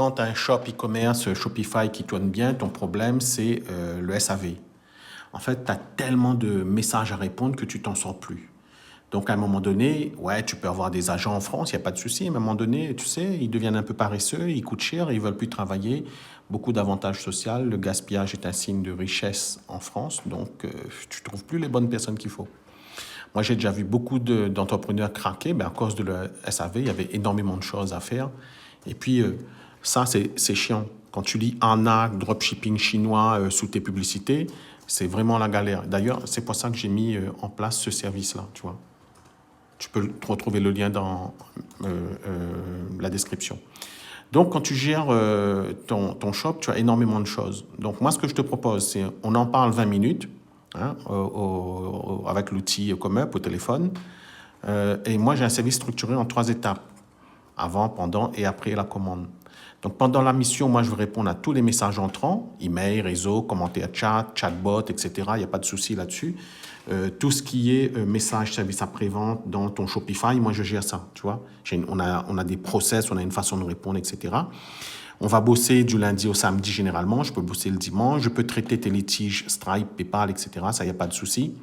quand tu as un shop e-commerce Shopify qui tourne bien, ton problème, c'est le SAV. En fait, tu as tellement de messages à répondre que tu t'en sors plus. Donc, à un moment donné, ouais, tu peux avoir des agents en France, il n'y a pas de souci. Mais à un moment donné, tu sais, ils deviennent un peu paresseux, ils coûtent cher, ils ne veulent plus travailler. Beaucoup d'avantages sociaux. Le gaspillage est un signe de richesse en France. Donc, tu ne trouves plus les bonnes personnes qu'il faut. Moi, j'ai déjà vu beaucoup d'entrepreneurs craquer, mais à cause de le SAV, il y avait énormément de choses à faire. Et puis, ça, c'est chiant. Quand tu lis arnaque, dropshipping chinois sous tes publicités, c'est vraiment la galère. D'ailleurs, c'est pour ça que j'ai mis en place ce service-là, tu vois. Tu peux retrouver le lien dans la description. Donc, quand tu gères ton shop, tu as énormément de choses. Donc, moi, ce que je te propose, c'est on en parle 20 minutes hein, avec l'outil ComeUp au téléphone. Et moi, j'ai un service structuré en 3 étapes. Avant, pendant et après la commande. Donc, pendant la mission, moi, je vais répondre à tous les messages entrants, email, réseau, commentaires chat, chatbot, etc. Il n'y a pas de souci là-dessus. Tout ce qui est message, service après-vente dans ton Shopify, moi, je gère ça, tu vois. On a des process, on a une façon de répondre, etc. On va bosser du lundi au samedi généralement. Je peux bosser le dimanche. Je peux traiter tes litiges Stripe, PayPal, etc. Ça, il n'y a pas de souci.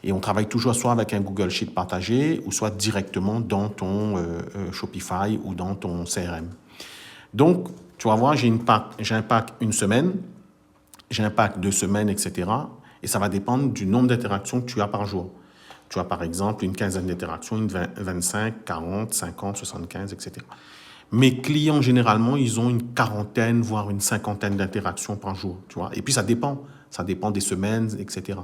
Et on travaille toujours soit avec un Google Sheet partagé ou soit directement dans ton Shopify ou dans ton CRM. Donc, tu vas voir, j'ai un pack une semaine, j'ai un pack 2 semaines, etc. Et ça va dépendre du nombre d'interactions que tu as par jour. Tu as par exemple une quinzaine d'interactions, une 25, 40, 50, 75, etc. Mes clients, généralement, ils ont une quarantaine, voire une cinquantaine d'interactions par jour. Tu vois. Et puis, ça dépend des semaines, etc.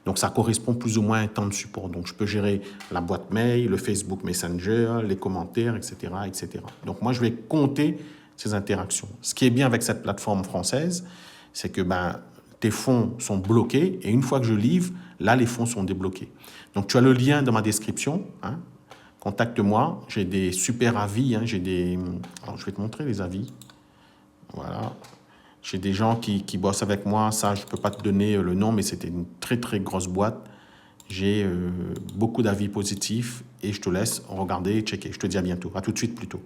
Donc, ça correspond plus ou moins à un temps de support. Donc, je peux gérer la boîte mail, le Facebook Messenger, les commentaires, etc., etc. Donc, moi, je vais compter ces interactions. Ce qui est bien avec cette plateforme française, c'est que tes fonds sont bloqués et une fois que je livre, là, les fonds sont débloqués. Donc, tu as le lien dans ma description. Hein. Contacte-moi. J'ai des super avis. Hein. Alors, je vais te montrer les avis. Voilà. J'ai des gens qui bossent avec moi. Ça, je ne peux pas te donner le nom, mais c'était une très, très grosse boîte. J'ai beaucoup d'avis positifs et je te laisse regarder et checker. Je te dis à bientôt. À tout de suite plutôt.